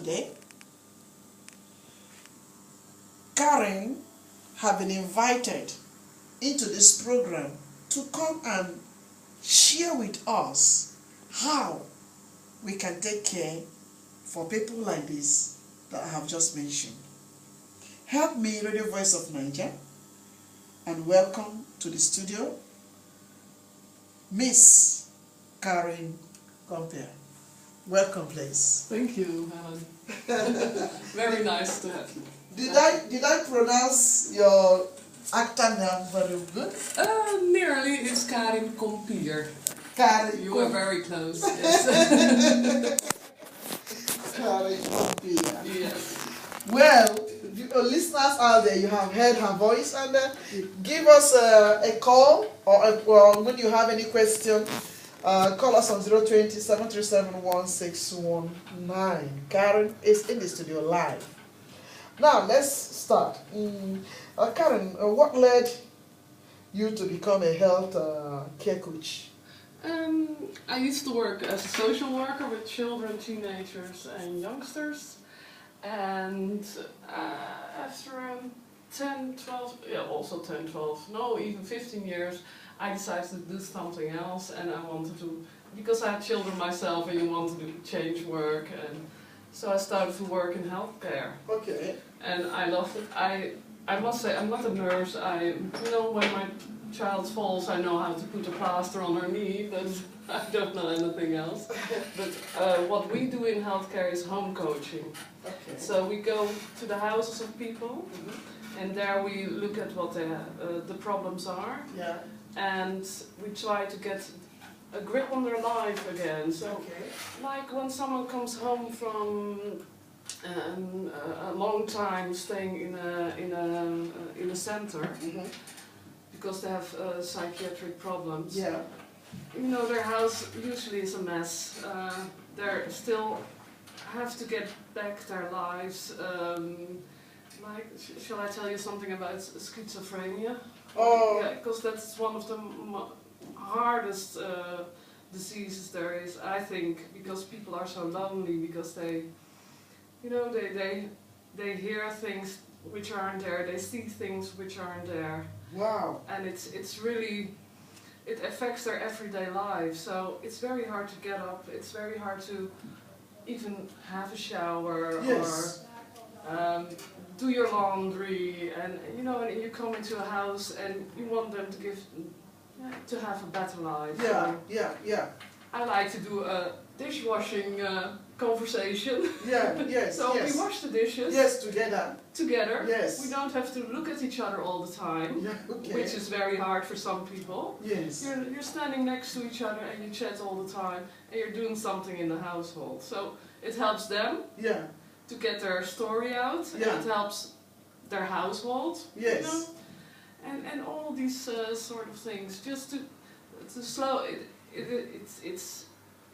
today. Karin have been invited into this program to come and share with us how we can take care for people like this that I have just mentioned. Help me, Radio Voice of Naija, and welcome to the studio, Miss Karin, Compair. Welcome, please. Thank you, Helen. Very nice to have you. Did I pronounce your actor name very good? Nearly. It's Karin Compair. Karin. You were very close. Yes. Karin Compair. Yes. Well, listeners out there, you have heard her voice, and give us a call, or when you have any question, call us on 020-737-1619. Karin is in the studio live. Now, let's start. Karin, what led you to become a health care coach? I used to work as a social worker with children, teenagers and youngsters. And after 10, 12, yeah, also 10, 12, no, even 15 years, I decided to do something else, and I wanted to, because I had children myself and you want to change work, and so I started to work in healthcare. Okay. And I loved it. I must say, I'm not a nurse. When my child falls, I know how to put a plaster on her knee, but I don't know anything else. But what we do in healthcare is home coaching. Okay. So we go to the houses of people, and there we look at what the problems are, Yeah. and we try to get a grip on their life again. So, like when someone comes home from a long time staying in a center, because they have psychiatric problems. Yeah. Their house usually is a mess. They still have to get back their lives. Shall I tell you something about schizophrenia? Oh. Yeah, because that's one of the hardest diseases there is, I think, because people are so lonely, because they hear things which aren't there, they see things which aren't there. Wow. And it affects their everyday life, so it's very hard to get up, it's very hard to even have a shower. Yes. Or do your laundry, and you come into a house and you want them to have a better life. Yeah, So yeah. I like to do a dishwashing conversation. Yeah, yes. So yes. we wash the dishes. Yes, together. Together. Yes. We don't have to look at each other all the time, Yeah, okay. which is very hard for some people. Yes. You're standing next to each other and you chat all the time, and you're doing something in the household. So it helps them to get their story out. Yeah. And it helps their household. Yes. And all these sort of things, just to slow it.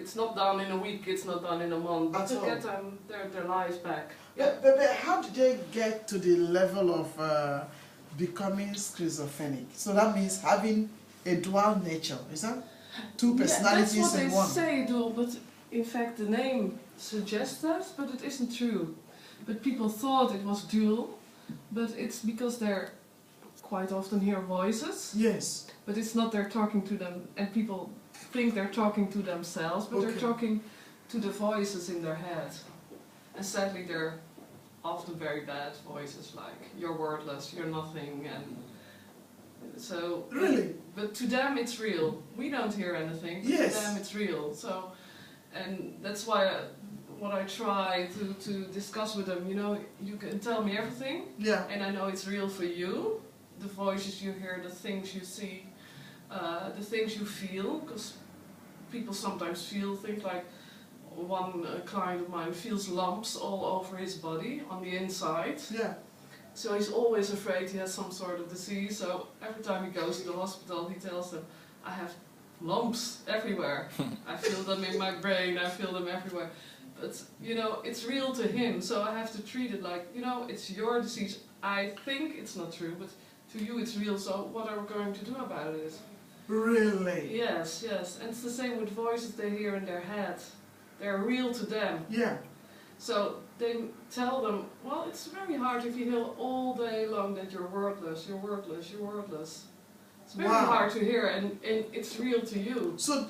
It's not done in a week, it's not done in a month, but to get them their lives back. Yeah. But how did they get to the level of becoming schizophrenic? So that means having a dual nature, is that? Two personalities in one. That's what they say, dual, but in fact the name suggests that, but it isn't true. But people thought it was dual, but it's because they're quite often hear voices. Yes. But it's not they're talking to them, and people think they're talking to themselves, but they're talking to the voices in their head. And sadly they're often very bad voices, like you're worthless, you're nothing, and so... Really? But to them it's real. We don't hear anything, but yes. to them it's real. So, and that's why what I try to discuss with them, you can tell me everything, and I know it's real for you. The voices you hear, the things you see, the things you feel, because people sometimes feel things like one client of mine feels lumps all over his body on the inside. Yeah. So he's always afraid he has some sort of disease, so every time he goes to the hospital he tells them, I have lumps everywhere. I feel them in my brain, I feel them everywhere. But, it's real to him, so I have to treat it like, it's your disease. I think it's not true, but to you it's real, so what are we going to do about it? Really? Yes, yes. And it's the same with voices they hear in their head. They're real to them. Yeah. So they tell them, well, it's very hard if you hear all day long that you're worthless, you're worthless, you're worthless. It's very hard to hear, and it's real to you. So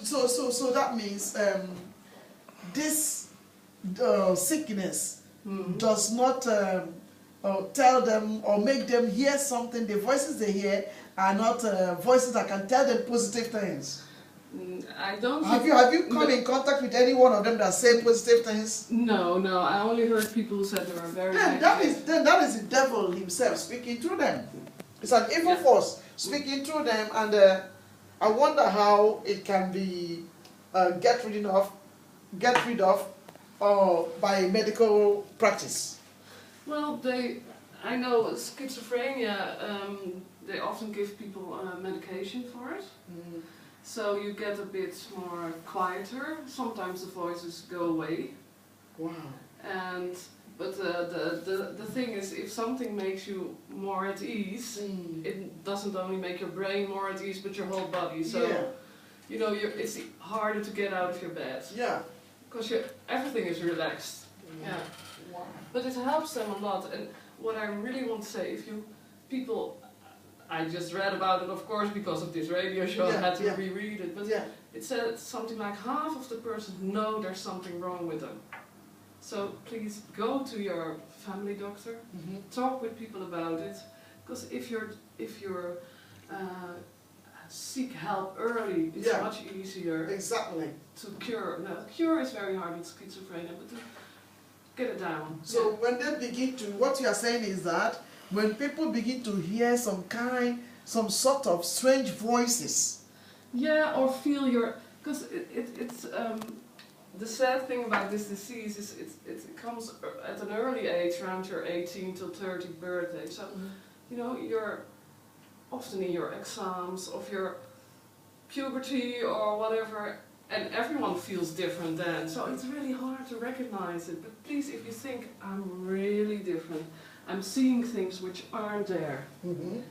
that means this sickness does not tell them or make them hear something. The voices they hear are not voices that can tell them positive things. I don't. Have you come in contact with any one of them that say positive things? No. I only heard people who said they were very. Then that is the devil himself speaking through them. It's an evil force speaking through them, and I wonder how it can be get rid of by medical practice. Well, I know schizophrenia. They often give people medication for it. So you get a bit more quieter. Sometimes the voices go away. Wow. But the thing is, if something makes you more at ease, it doesn't only make your brain more at ease, but your whole body. So, you know, it's harder to get out of your bed. Yeah. Because everything is relaxed. Yeah. Wow. But it helps them a lot. And what I really want to say, I just read about it, of course, because of this radio show. I had to reread it. But it said something like half of the persons know there's something wrong with them. So please go to your family doctor, talk with people about it. Because if you're seek help early, it's much easier. Exactly. To cure. Now, cure is very hard with schizophrenia, but to get it down. So when they begin to, what you are saying is that when people begin to hear some sort of strange voices. Yeah, or feel because it's the sad thing about this disease is it comes at an early age, around your 18 to 30 birthday. So, you know, you're often in your exams of your puberty or whatever, and everyone feels different then. So it's really hard to recognize it. But please, if you think, I'm really different, I'm seeing things which aren't there.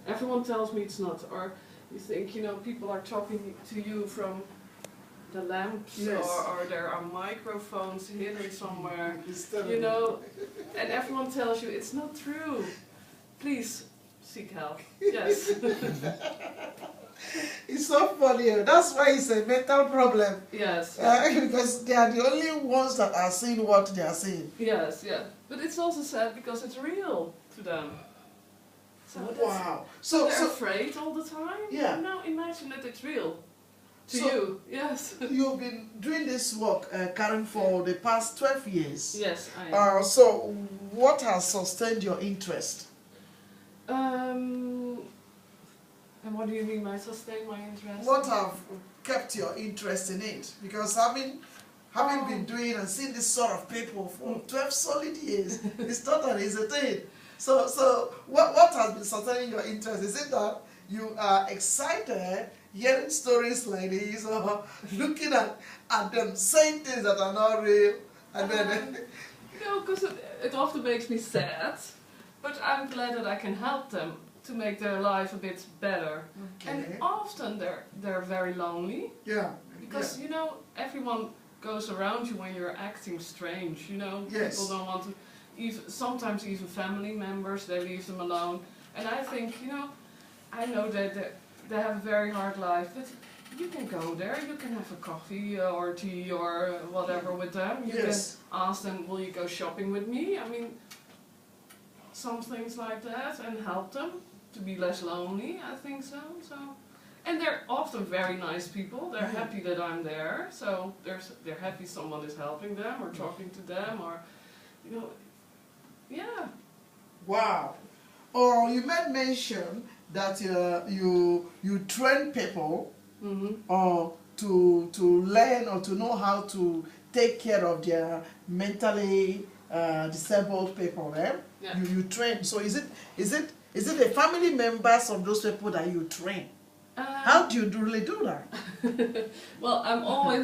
Everyone tells me it's not. Or you think, you know, people are talking to you from the lamps, or there are microphones hidden somewhere, you know, and everyone tells you it's not true. Please seek help. Yes. It's so funny. That's why it's a mental problem. Yes. Because they are the only ones that are seeing what they are seeing. Yes, yeah. But it's also sad because it's real to them. So wow. So they're afraid all the time? Yeah. Now imagine that it's real. To you, yes. You've been doing this work, Karin, for the past 12 years. Yes, I am. So what has sustained your interest? And what do you mean by sustain my interest? What have kept your interest in it? Because having been doing and seeing this sort of people for 12 solid years, it's not an easy thing. So what has been sustaining your interest? Is it that you are excited hearing stories like this, or looking at them saying things that are not real, and then no, because it often makes me sad, but I'm glad that I can help them to make their life a bit better. Okay. And often they're very lonely. Yeah. Because you know, everyone goes around you when you're acting strange. You know, people don't want to. Sometimes even family members, they leave them alone. And I think, you know, I know that they have a very hard life, but you can go there, you can have a coffee or tea or whatever with them. You can ask them, will you go shopping with me? I mean, some things like that, and help them to be less lonely, I think so. And they're often very nice people, they're happy that I'm there, so they're happy someone is helping them or talking to them, or, you know, yeah. Wow. Or you made mention that you train people to learn or to know how to take care of their mentally disabled people. Yeah. You train. So is it the family members of those people that you train? How do you really do that? Well,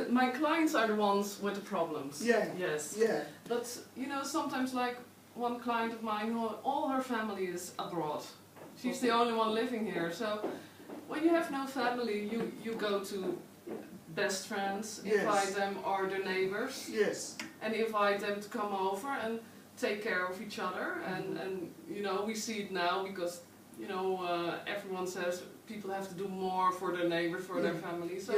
my clients are the ones with the problems. Yeah. Yes. Yeah. But you know, sometimes like one client of mine, who all her family is abroad. She's the only one living here. So when you have no family, you go to best friends, invite them, or their neighbors, and invite them to come over. And take care of each other, and you know, we see it now because, you know, everyone says people have to do more for their neighbors, for their family. So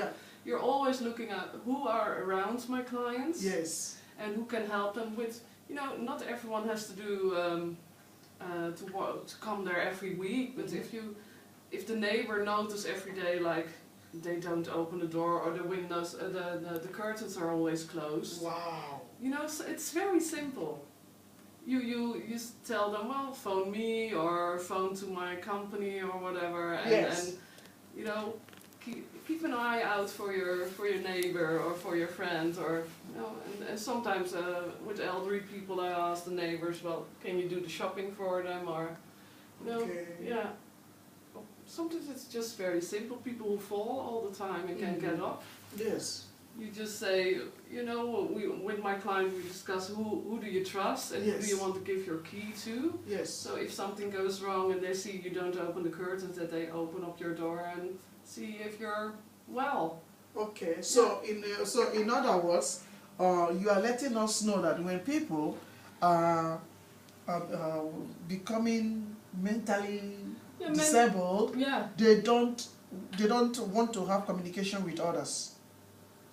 you're always looking at who are around my clients, yes, and who can help them with, you know, not everyone has to do to come there every week, but if the neighbor notices every day, like they don't open the door or the windows, the curtains are always closed. Wow. You know, so it's very simple. You tell them, well, phone me or phone to my company or whatever, and you know, keep an eye out for your neighbor or for your friend, or you know, and sometimes with elderly people I ask the neighbors, well, can you do the shopping for them, or you know, yeah. Sometimes it's just very simple. People who fall all the time and can't get up. Yes. You just say, you know, with my client we discuss who do you trust and who do you want to give your key to. Yes. So if something goes wrong and they see you don't open the curtains, that they open up your door and see if you're well. Okay. So in other words, you are letting us know that when people are becoming mentally disabled, they don't want to have communication with others.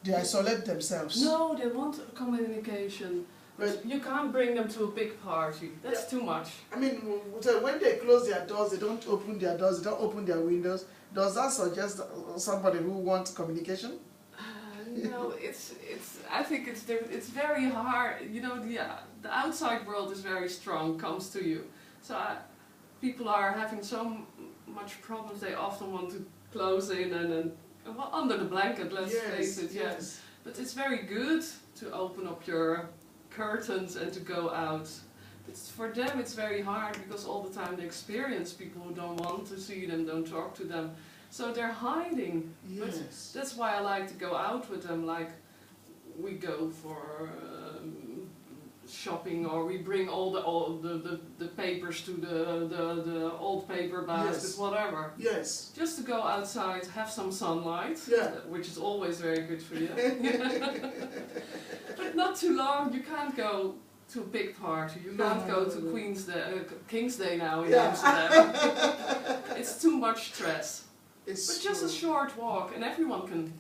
They isolate themselves. No, they want communication. But you can't bring them to a big party. That's too much. I mean, when they close their doors, they don't open their doors, they don't open their windows. Does that suggest somebody who wants communication? No, I think it's very hard. You know, the outside world is very strong, comes to you. So people are having so much problems, they often want to close in and well, under the blanket, let's face it, yes. But it's very good to open up your curtains and to go out. For them it's very hard because all the time they experience people who don't want to see them, don't talk to them. So they're hiding. But that's why I like to go out with them, like we go for shopping, or we bring all the papers to the old paper basket, whatever. Yes. Just to go outside, have some sunlight, which is always very good for you. But not too long. You can't go to a big party. You can't go to King's Day now in Amsterdam. It's too much stress. But just a short walk, and everyone can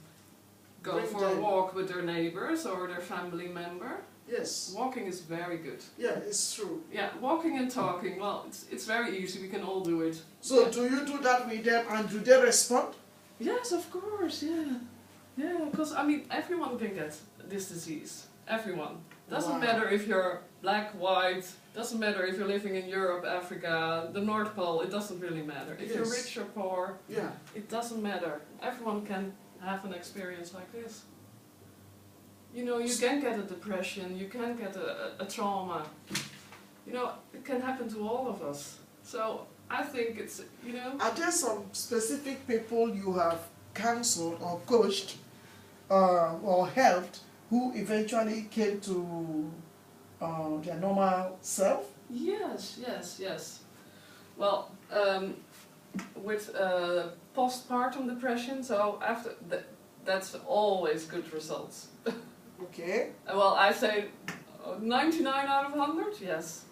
go for a walk with their neighbors or their family member. Yes. Walking is very good. Yeah, it's true. Yeah, walking and talking, well, it's very easy, we can all do it. So do you do that with them and do they respond? Yes, of course, yeah. Yeah, because I mean, everyone can get this disease. Everyone. Doesn't matter if you're black, white, doesn't matter if you're living in Europe, Africa, the North Pole, it doesn't really matter. If you're rich or poor, it doesn't matter. Everyone can have an experience like this. You know, you can get a depression, you can get a trauma. You know, it can happen to all of us. So I think it's, you know... Are there some specific people you have counseled or coached or helped who eventually came to their normal self? Yes, yes, yes. Well, with postpartum depression, so after that's always good results. Okay. Well, I say 99 out of 100, yes.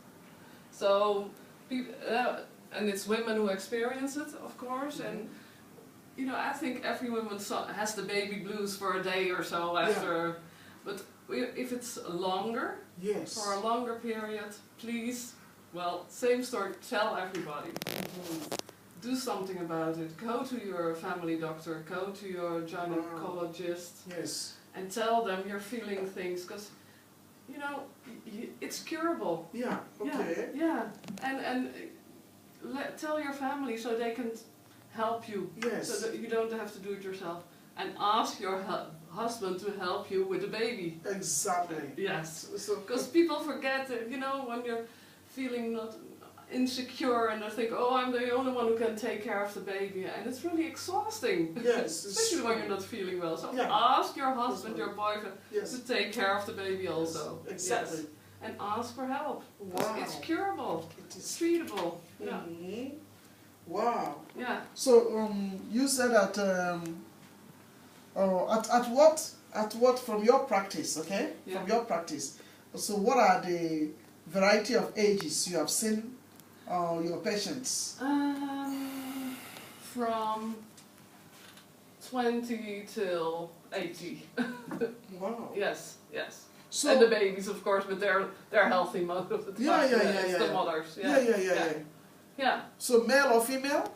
So, and it's women who experience it, of course, and you know, I think every woman has the baby blues for a day or so after, but if it's longer, for a longer period, please, well, same story, tell everybody. Do something about it. Go to your family doctor, go to your gynecologist. Yes. And tell them you're feeling things, because you know it's curable. Yeah. Okay. Yeah. And tell your family so they can help you. Yes. So that you don't have to do it yourself. And ask your husband to help you with the baby. Exactly. Yes. Because people forget that, you know, when you're feeling not insecure and they think, oh, I'm the only one who can take care of the baby, and it's really exhausting. Yes. Especially when you're not feeling well. So ask your husband, your boyfriend, to take care of the baby also. Exactly. Yes. And ask for help. Wow. It's curable. It's treatable. Yeah. Wow. Yeah. So you said that at what from your practice, okay? From your practice. So what are the variety of ages you have seen your patients? From 20 till 80. Wow. Yes, yes. So, and the babies, of course, but they're healthy most of the time. Yeah. It's the mothers. Yeah. So male or female?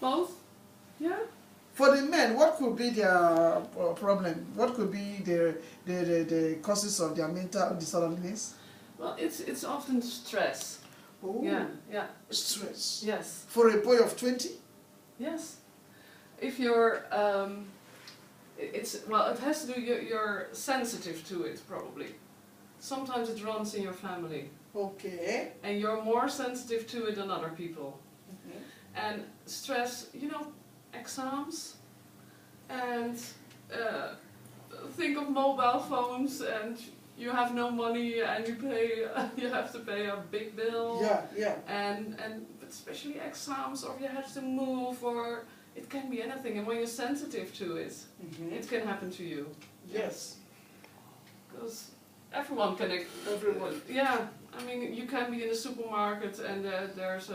Both. Yeah. For the men, what could be their problem? What could be the causes of their mental disorderness? Well, it's often stress. Oh, Yeah. stress. Yes. For a boy of 20? Yes. If you're, it has to do, you're sensitive to it probably. Sometimes it runs in your family. Okay. And you're more sensitive to it than other people. Mm-hmm. And stress, exams, and think of mobile phones, and you have no money, and you have to pay a big bill. Yeah. And but especially exams, or you have to move, or it can be anything. And when you're sensitive to it, it can happen to you. Yes. Because everyone can. Everyone. Yeah. I mean, you can be in the supermarket and there's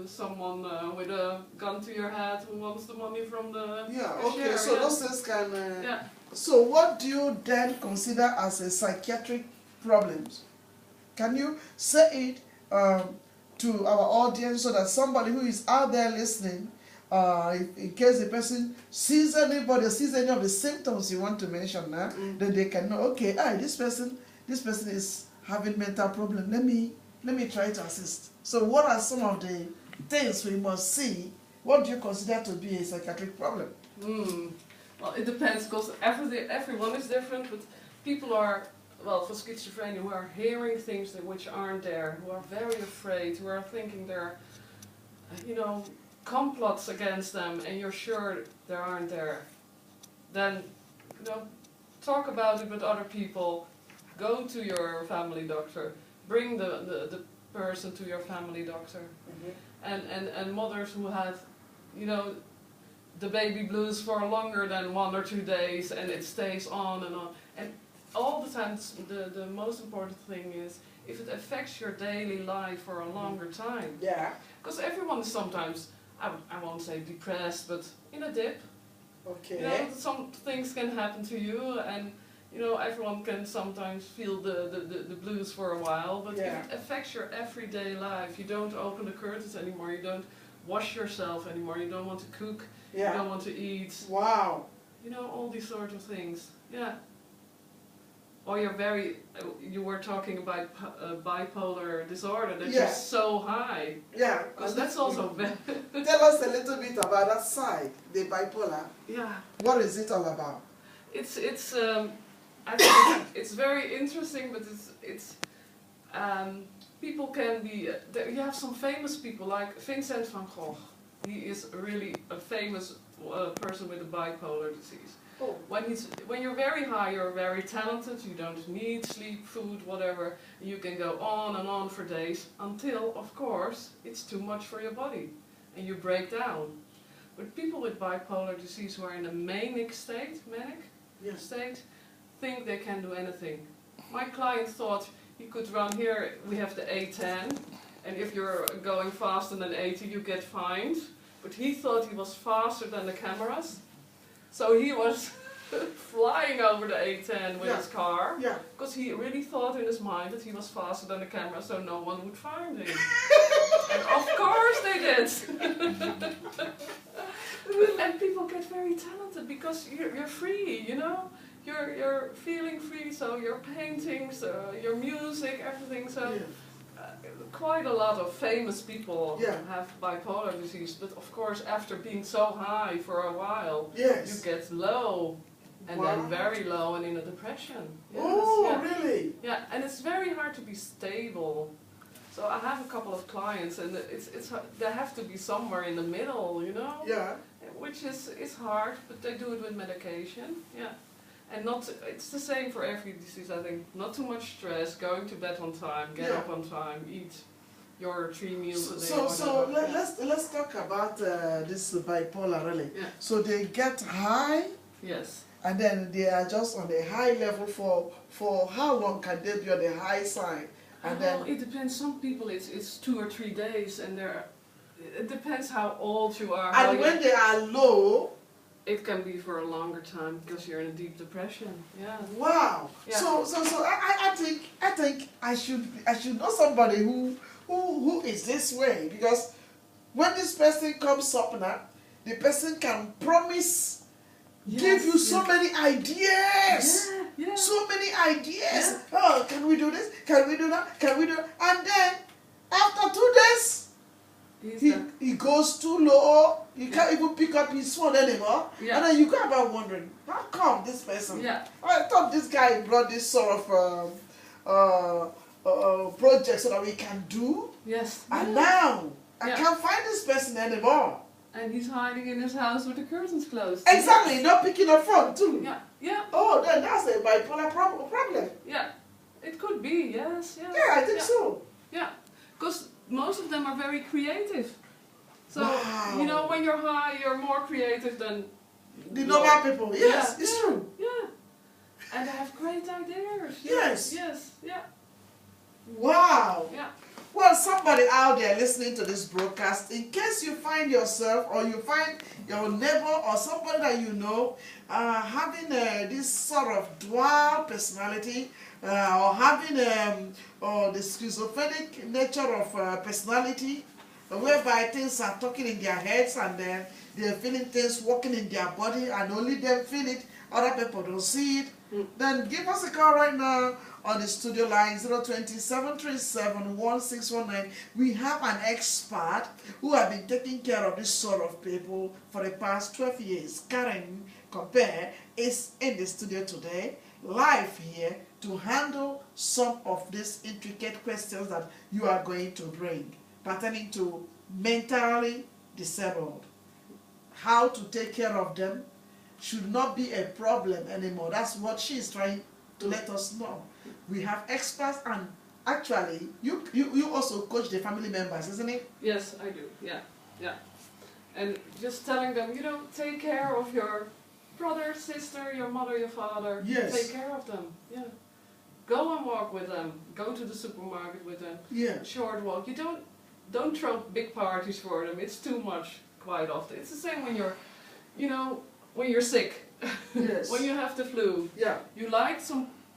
someone with a gun to your head who wants the money from the cashier. Okay, so those things can... Yeah. So what do you then consider as a psychiatric problems? Can you say it to our audience so that somebody who is out there listening, in case the person sees anybody or sees any of the symptoms you want to mention now, then they can know, okay, this person is having mental problem. Let me try to assist. So what are some of the things we must see? What do you consider to be a psychiatric problem? Well, it depends, because everyone is different, but people are, for schizophrenia, who are hearing things which aren't there, who are very afraid, who are thinking there are, complots against them, and you're sure they aren't there. Then, talk about it with other people, go to your family doctor, bring the person to your family doctor. And mothers who have, the baby blues for longer than 1 or 2 days, and it stays on. And all the time, the most important thing is if it affects your daily life for a longer time. Yeah. Because everyone is sometimes, I won't say depressed, but in a dip. Okay. Some things can happen to you, and everyone can sometimes feel the blues for a while, but if it affects your everyday life, you don't open the curtains anymore, you don't wash yourself anymore, you don't want to cook, you don't want to eat. Wow. All these sort of things. Yeah. Or you were talking about bipolar disorder, that you're so high. Yeah. Because that's also very... Tell us a little bit about that side, the bipolar. Yeah. What is it all about? I think it's very interesting, but it's people can be, you have some famous people like Vincent van Gogh. He is really a famous person with a bipolar disease. Oh. When you're very high, you're very talented, you don't need sleep, food, whatever. You can go on and on for days until, of course, it's too much for your body and you break down. But people with bipolar disease who are in a manic state, think they can do anything. My client thought he could run here, we have the A10, and if you're going faster than 80 you get fined. But he thought he was faster than the cameras, so he was flying over the A10 with his car, because he really thought in his mind that he was faster than the camera, so no one would find him. And of course they did. And people get very talented because you're free, you're feeling free, so your paintings, your music, everything, so quite a lot of famous people have bipolar disease, but of course after being so high for a while, you get low, and then very low and in a depression. Really? Yeah, and it's very hard to be stable. So I have a couple of clients, and they have to be somewhere in the middle, Yeah. Which is hard, but they do it with medication. Yeah. And it's the same for every disease, I think. Not too much stress, going to bed on time, get up on time, eat your 3 meals a day. So let's talk about this bipolar really. Yeah. So they get high. Yes. and then they are just on the high level for how long can they be on the high side? And well, then it depends. Some people it's 2 or 3 days, and it depends how old you are. and when they are low, it can be for a longer time because you're in a deep depression. Yeah. wow. Yeah. So I think I should know somebody who is this way, because when this person comes up now, the person can promise, give you so many ideas. Yeah, yeah. So many ideas. Yeah. Oh, can we do this? Can we do that? Can we do that? And then after 2 days, he goes too low. He can't even pick up his phone anymore. Yeah. And then you go about wondering, how come this person? Yeah. I thought this guy brought this sort of project so that we can do. Yes. And Yeah. now I Yeah. can't find this person anymore. And he's hiding in his house with the curtains closed. Exactly, not picking up phone too. Yeah. Yeah. Oh, then that's a bipolar problem. Yeah. It could be. Yes. Yes. Yeah, I think so. Yeah. Because most of them are very creative. So, Wow. you know, when you're high, you're more creative than The normal people. Yes, Yeah, it's yeah, true. Yeah. And they have great ideas. Yes. Yes. Yeah. Wow. Yeah. Well, somebody out there listening to this broadcast, in case you find yourself or you find your neighbor or somebody that you know having this sort of dual personality or having the schizophrenic nature of personality, whereby things are talking in their heads and then they're feeling things working in their body and only them feel it, other people don't see it, then give us a call right now on the studio line 020-737-1619. We have an expert who have been taking care of this sort of people for the past 12 years. Karin Compair is in the studio today, live here, to handle some of these intricate questions that you are going to bring pertaining to mentally disabled. How to take care of them should not be a problem anymore. That's what she is trying to let us know. We have experts, and actually you also coach the family members, isn't it? Yes, I do. Yeah. Yeah. And just telling them, you know, take care of your brother, sister, your mother, your father. Yes. Take care of them. Yeah. Go and walk with them. Go to the supermarket with them. Yeah. Short walk. You don't throw big parties for them. It's too much quite often. It's the same when you're, you know, when you're sick. Yes. When you have the flu. Yeah. You like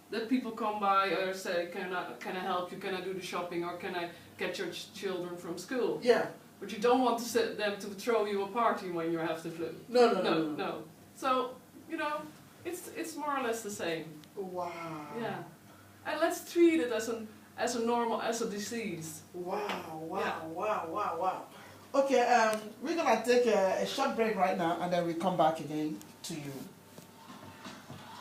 that people come by or say, can I help you? Can I do the shopping? Or can I get your children from school? Yeah. But you don't want them to throw you a party when you have the flu. No. So, you know, it's more or less the same. Wow. Yeah. And let's treat it as a disease. Wow. Okay, we're gonna take a short break right now, and then we come back again to you.